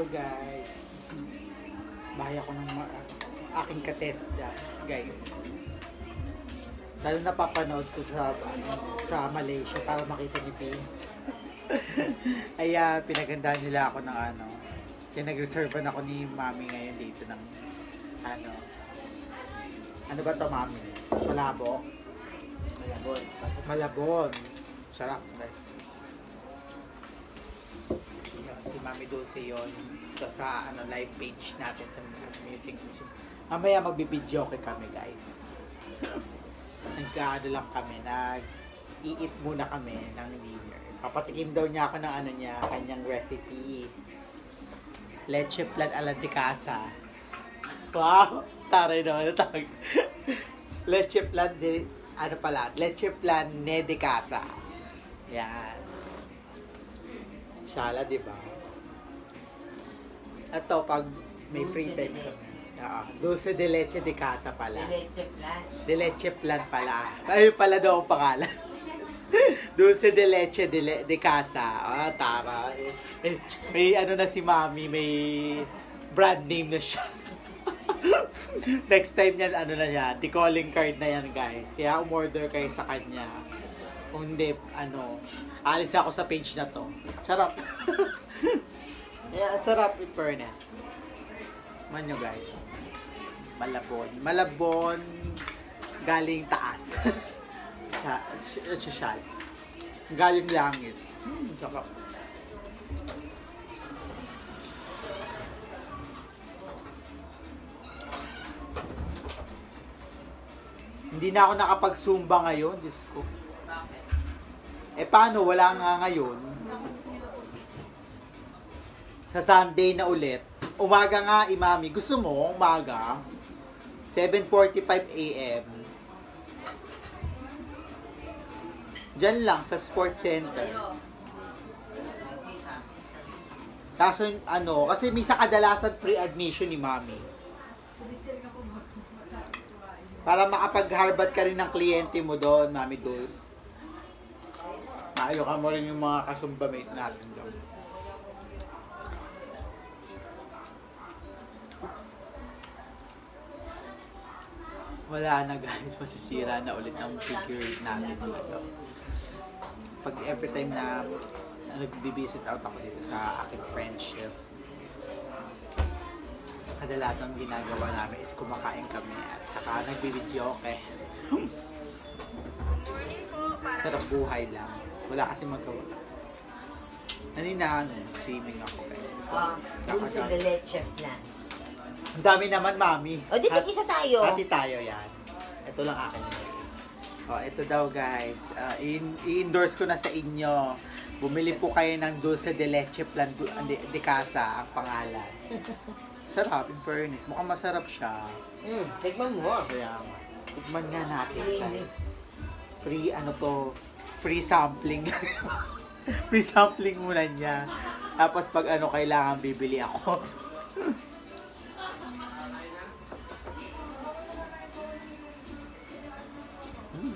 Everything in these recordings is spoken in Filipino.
guys. Bahaya ko ng aking katesda, guys. Lalo napapanood ko sa Malaysia para makita ni Pins. Ay, pinagandaan nila ako ng pinag-reservean ako ni Mami ngayon dito ng ano ba to, Mami? Malabo? Malabon. Malabon. Sarap, guys. Si Mami Dulce yun. Ito sa live page natin sa music. Mamaya magbibideo kami, guys. Lang kami, nag-i-eat muna kami ng dinner. Papatikim daw niya ako ng kanyang recipe. Leche flan a la de casa. Wow! Taray naman na tawag. Leche flan Leche flan ne de casa. Yan. Shala, diba? Ito, pag may free time kami. Dulce de leche de casa pala. De leche flan. De leche flan pala. Ay, pala daw ang pangalan. Dulce de leche de casa. Tama. May na si Mami, may brand name na siya. Next time yan, na niya, calling card na yan, guys. Kaya umorder kayo sa kanya. Kung hindi, alis ako sa page na to. Sarap. Yeah, sarap in fairness. Man nyo, guys. Malabon galing taas. sa social. Galing langit. Sarap. Hindi na ako nakapag-zumba ngayon, Diyos ko. Paano? Wala nga ngayon. Sa Sunday na ulit. Umaga nga, Mami. Gusto mo? Umaga? 7:45 a.m. Diyan lang, sa sports center. Kaso, kasi may sa kadalasan pre-admission ni Mami. Para makapag-harbat ka rin ng kliyente mo doon, Mami Dulce. Maayokan mo rin yung mga kasumbamate natin doon. Wala na, guys, masisira na ulit ang figure natin dito. Pag every time na nag-visit out ako dito sa aking friendship, kadalasan ginagawa namin is kumakain kami at saka nagbibideo sarap buhay lang. Wala kasi magawa. Swimming ako, guys. Dulce de leche flan. Ang dami naman, Mami. Dito isa tayo. Hati tayo, yan. Ito lang akin. Ito daw, guys. I-endorse ko na sa inyo. Bumili po kayo ng Dulce de leche flan de casa, ang pangalan. Sarap, in fairness. Mukhang masarap siya. Tikman mo. Kaya, tikman nga natin, guys. Free, free sampling. Free sampling muna niya. Tapos pag kailangan bibili ako.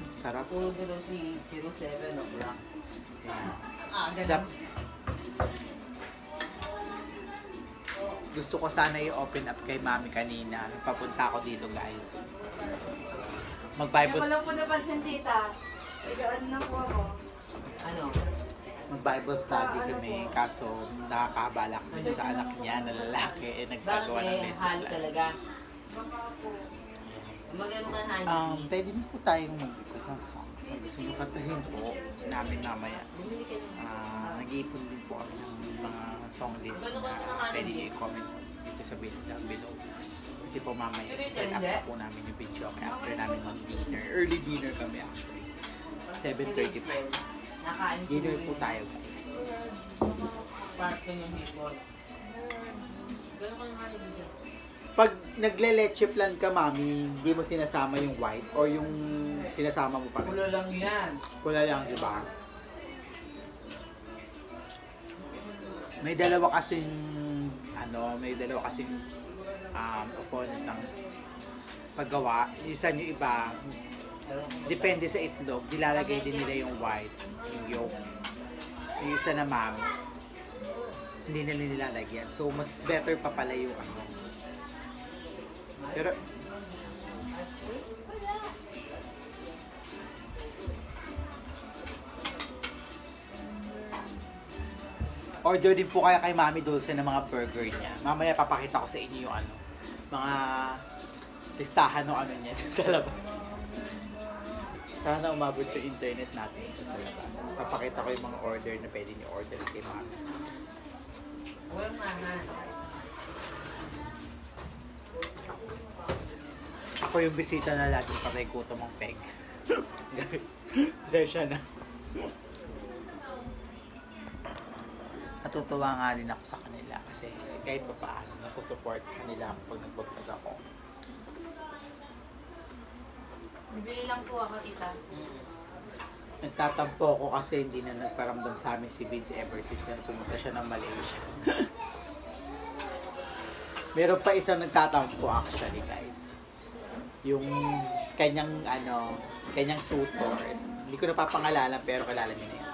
Sarap. Dito si 07 o'clock. Yeah. Gusto ko sana i-open up kay Mami kanina. Papunta ako dito, guys. Mag-Bible study. Wala po napansin, tita. Ano na po ako? Mag-Bible study kami. Kaso, nakakabala kami sa anak niya na lalaki. Nagtagawa ng lesson plan. Hali talaga. Magano ka, honey? Pwede na po tayong mag-request ng songs. Ang gusto nyo kantahin po namin mamaya. Nag-iipon din po kami ng mga song list na pwede nyo i-comment dito sa down below. Kasi po mamaya, set up na po namin yung video kaya after namin mag-dinner. Early dinner kami actually. 7:35. Dinner po tayo, guys. Park yung hipon. Gano'n ka nga dito? Pag nagle-leche flan ka, Mami, hindi mo sinasama yung white or yung sinasama mo pa rin? Pula lang yan. Pula lang, di ba? May dalawa kasing opponent ng paggawa. Isa yung iba, depende sa itlog, dilalagay din nila yung white, yung yolk. Yung isa naman, Hindi nila nilalagyan. So, mas better pa pala yung ano. Pero, order din po kaya kay Mami Dulce ng mga burger niya. Mamaya papakita ko sa inyo yung ano, mga listahan ng ano niya sa labas. Sana umabot yung internet natin sa labas. Papakita ko yung mga order na pwede niyo order kay Mami. Walang mahan. Ako yung bisita na lagi patay gutom ang peg. Pasensya na. Natutuwa nga din ako sa kanila kasi kahit pa paano nasusupport kanila pag nag-vlog ako. Bibili lang po ako, tita. Nagtatampo ako kasi hindi na nagparamdam sa amin si Vince ever since na pumunta siya ng Malaysia. Meron pa isang nagtatampo actually, guys. Yung kanyang kanyang suitors. Hindi ko napapangalanan pero kilala niyo na yan.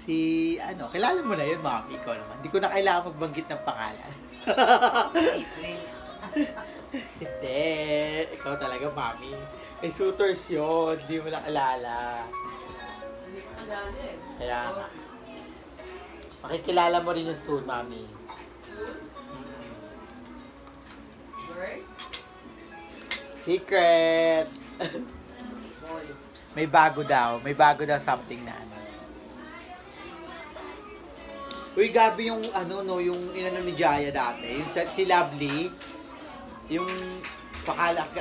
Si, kilala mo na yun, Mami, ikaw naman. Hindi ko na kailangan magbanggit ng pangalan. April. Hindi. Ikaw talaga, Mami. May suitors yun. Hindi mo na kilala. Kaya nga. Makikilala mo rin yung soon, Mami. Secret! May bago daw. May bago daw something na ano. Uy, gabi yung yung inano ni Jaya dati. Yung si Lovely, yung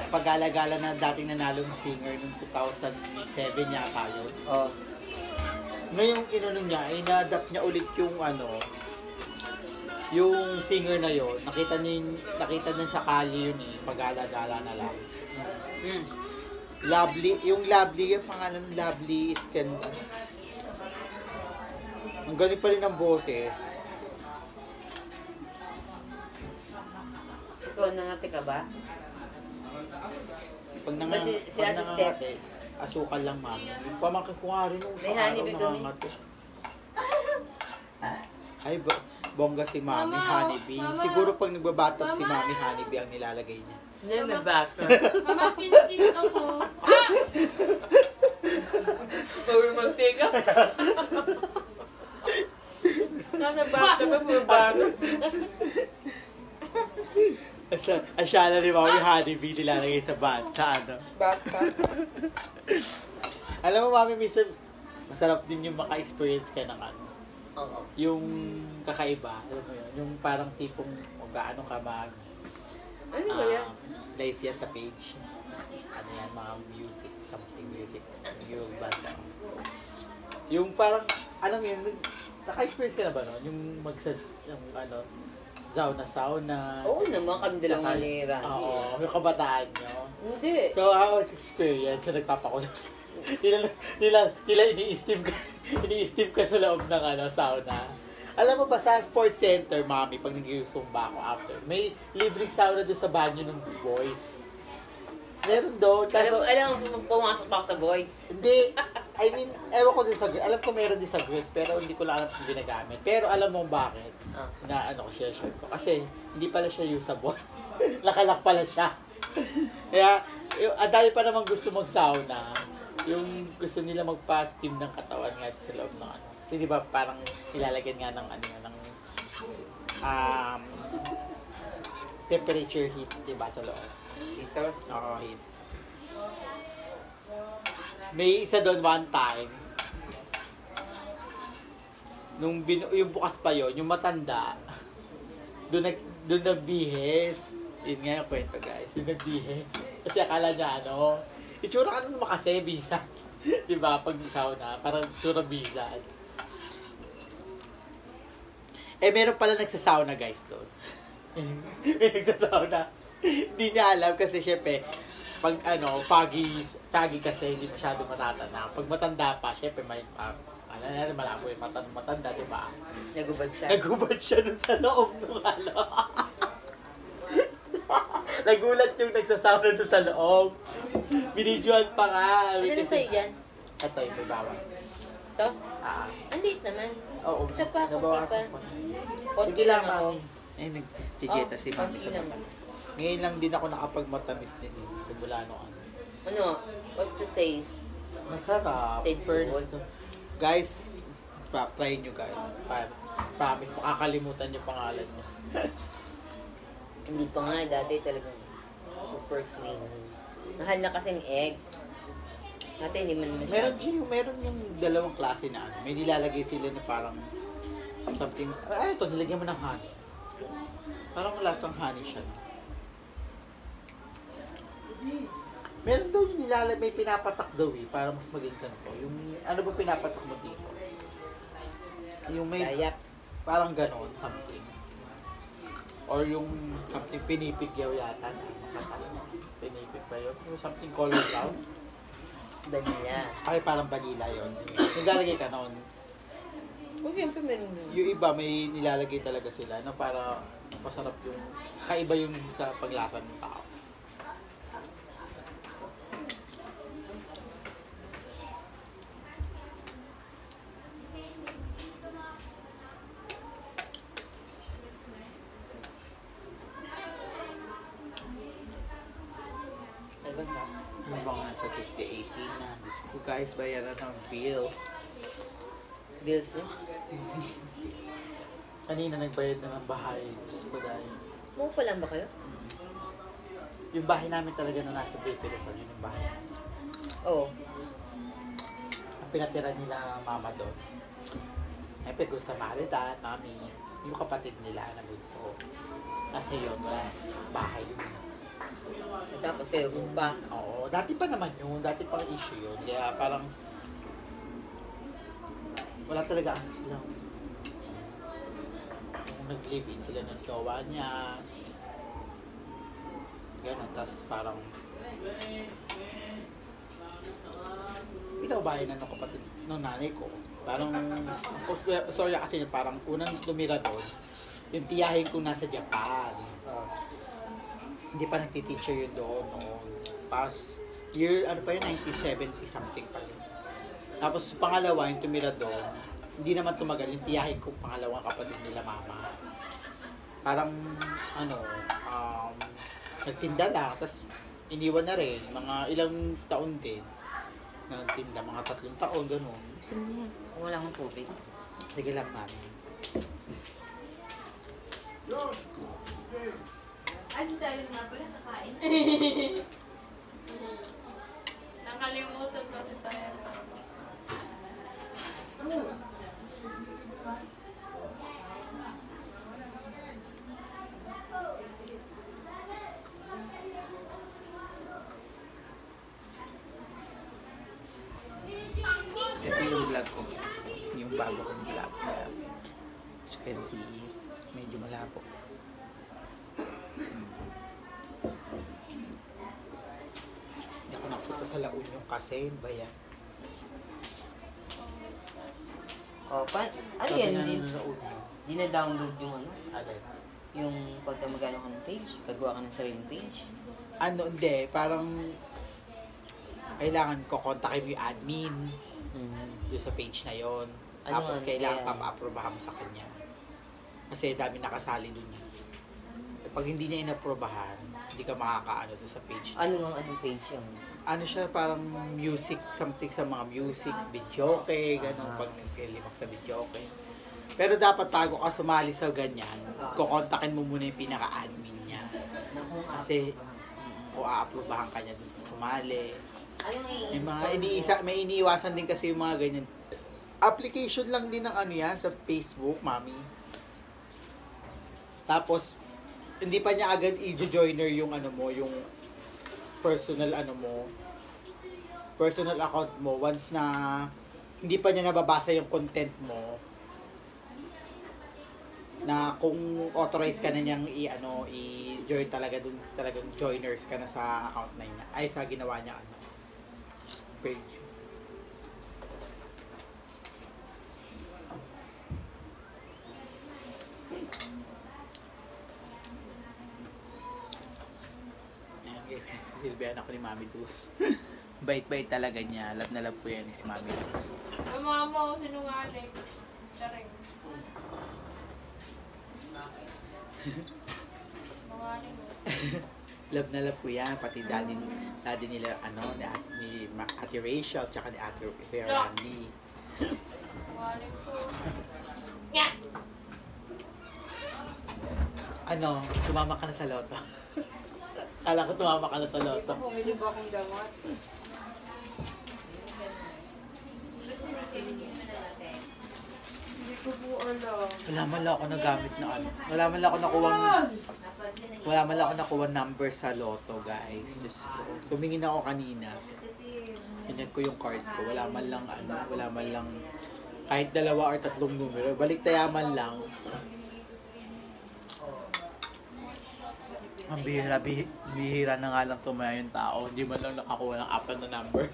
paggalagala na dating nanalong singer noong 2007 yata yun. Oh. Ngayong inano niya, ina-adapt niya ulit yung yung singer na yon. Nakita niya sa kalye yun eh, paggalagala na lang. Lovely, yung Lovely, yung pangalan ng Lovely Iskandar. Ang galing pa rin ng boses. Ikaw nangati ka ba? Pag Si Ate nangangati, asukal lang, Mami. Yung pamangkin ko nga rin nung May sa araw honeybee kami. nangangati. Ay, bongga si Mami, honeybee. Siguro pag nagbabatag si Mami, honeybee ang nilalagay niya. Hindi, may bata. Mama, kinikis ako. Uy, mantika. Nasa bata pa po bata. Asyala ni Mami, honeybee nilalagay sa bata, Bata. Alam mo, Mami, minsan masarap din yung maka-experience ka ng Oo. yung kakaiba, alam mo yun, yung parang tipong gaano ka Ano ba yan? live yan sa page. Ano yan, mga music, something music, yung banda. Yung parang, alam mo yun, naka-experience ka na ba no? Yung sauna. Oo naman, kami dalang Tsaka- manira. Oo, yung kabataan nyo. Hindi. So, how was experience na nagpapakulo? nila ini-steam ka sa loob ng sauna. Alam mo ba sa sports center, Mami, pag nag-zumba ako after, may libreng sauna doon sa banyo ng boys. Meron doon. Alam mo, pumasok pa ako sa boys. Hindi. I mean, ewan ko din sa girls. Alam ko meron din sa girls, pero hindi ko lang alam kung ginagamit. Pero alam mo bakit? Na share ko. Kasi, hindi pala siya usable. Nakalak pala siya. Kaya, ang dami pa namang gusto mag-sauna. Yung gusto nila magpa-steam ng katawan nga sa loob ng Kasi di ba parang nilalagyan nga ng temperature heat, di ba, sa loob? Heater? Oo, heat. May isa doon one time. Yung bukas pa yon, yung matanda, doon nagbihes. Yun nga yung kwento, guys. Yung nagbihes. Kasi akala niya, itsura ka naman kasi, bisan. Diba? Pag sauna, parang sura bisan. Meron pala nagsasauna, guys, doon. May nagsasauna. Hindi niya alam kasi, syempre, pag foggy kasi, hindi masyado matatanda. Pag matanda pa, syempre, malabo yung matanda, diba? Nagubad siya. Nagubad siya doon sa loob ng Nagulat yung nagsasauna doon sa loob. Binidyoan pa nga. Ano na sa'yo dyan? Ito yung may bawas. Ito? Ah, Ang liit naman. oo. Isa pa, konti Nabawasan pa. ko. Konti Sige lang, lang ako. mami. Eh, nag-tijeta si mami konti sa lang. matamis. Ngayon lang din ako nakapag-matamis din eh. Simula nung ano. Ano? What's the taste? Masarap. Tastes Fairness good. to. Guys, try nyo guys. Promise, makakalimutan yung pangalan mo. Hindi pa nga, dati talagang super clean. Mahal na kasing egg. Dati hindi man masyado. Meron yung dalawang klase na ano. May nilalagay sila na parang something, ano to, nilagyan mo ng honey. Parang lasang honey siya. Meron daw yung may pinapatak daw eh, para mas maging ganito. Yung, ano ba pinapatak mo dito? Yung may, Dayap. parang ganon, something. Or yung something pinipigyaw yata. Pinipig ba yun? Yung something color brown. Vanilla. Ay, parang vanilla yun. Nilalagay ka noon. Oh, siyempre meron yun. Yung iba, may nilalagay talaga sila na para masarap yung, kaiba yung sa paglasa ng tao. Ano ba? Yung mga nasa Tuesday 18 na. Diyos ko guys, bayaran ng bills. Bills no? Kanina nagbayad na ng bahay. Diyos ko dahil. Mo pa lang ba kayo? Yung bahay namin talaga na nasa Bepilesan, yun yung bahay namin. Oo. Ang pinatira nila mama doon. Ay, pero sa Maritan, mami, yung kapatid nila na bunso. Kasi yun, wala, bahay din. Tapos kayo kung pa. Oo, dati pa naman yun. Dati pa issue yun. Kaya parang wala talaga kasi sila. Kung nag-live-in sila ng jowa niya. Ganun, tas parang pinaubahay na ng kapatid ng nanay ko. Parang, sorry kasi parang unang tumira doon, yung tiyahin ko nasa Japan. Hindi pa nagtiteacher yun doon noon. Tapos, year, ano pa yun, 1970 something pa yun. Tapos, pangalawa, yung tumira doon, hindi naman tumagal, yung tiyahin kong pangalawang kapatid nila mama. Parang, nagtinda lang, tapos iniwan na rin, mga ilang taon din. Nagtinda, mga 3 taon, gano'n. Gusto mo yan? Kung wala akong tubig. Sige lang, mami. Ay, si Tyler nga pala, nakain. Nakalimutan ko si Tayo. Ito yung vlog ko. Yung bago kong vlog na, as you can see, medyo malabo. Hindi ako napunta sa La Union kasi, ba yan? Oh, ano Sabi yan? na Di, ng La Union. di na-download yung ano? Alin? Yung pagka magano ka ng page, gagawa ka ng sariling page. Ano, hindi. Parang, kailangan ko kontakin mo yung admin doon sa page na yon. Ano Tapos nga, kailangan kaya- pa-aprobahan mo sa kanya. Kasi dami nakasali dun. Pag hindi niya inaprobahan, hindi ka makakaano doon sa page. Anong page yung? Ano siya, parang music, something sa mga music, videoke, gano'n, Ah. pag nagkilimak sa videoke. Pero dapat bago ka sumali sa ganyan, kukontakin mo muna yung pinaka-admin niya. Kasi, kung aaprobahan ka niya doon sumali. Anong May iniiwasan din kasi yung mga ganyan. Application lang din ng ano yan sa Facebook, mami. Tapos, hindi pa niya agad i-joiner yung ano mo, yung personal ano mo, personal account mo. Once na hindi pa niya nababasa yung content mo, na kung authorized ka na niyang i-join talaga dun, talagang joiners ka na sa account na yun, ay sa ginawa niya page. silbihan ako ni Mami Dus. Bait-bait talaga niya. Love na love ko yan si Mami Dus. Yung mama ko sinungaling. Charing. Sinungaling mo. Love na love ko yan. Pati daddy nila, ni Ate Rachel, tsaka ni Ate Randy. Sinungaling ko. Nga! Tumama ka na sa loto. Kala ko tumama ka na sa loto. Bumili ba akong damot? Hindi ko po alam. Wala man lang ako nagamit na Wala man lang ako nakuha number sa loto, guys. Diyos ko. Tumingin ako kanina. Hinag ko yung card ko. Wala man lang kahit 2 or 3 numero. Balik tayaman lang. Ang bihira na nga lang tumaya yung tao. Hindi man lang nakakuha ng 4 na number.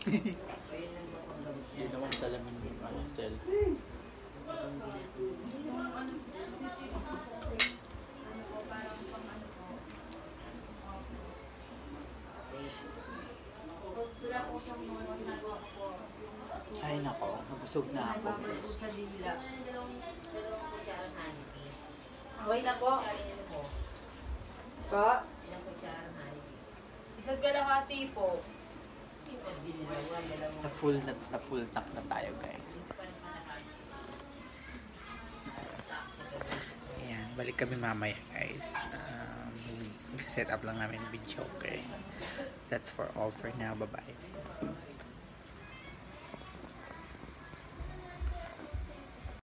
Hindi naman salamin yung cell. Ay nako, nabusog na ako. Sa dila. Okay na po. Pa? Isang kalahati po. Na full tank na tayo, guys. Ayan, balik kami mamaya, guys. Set up lang namin video, okay? That's for all for now. Bye-bye.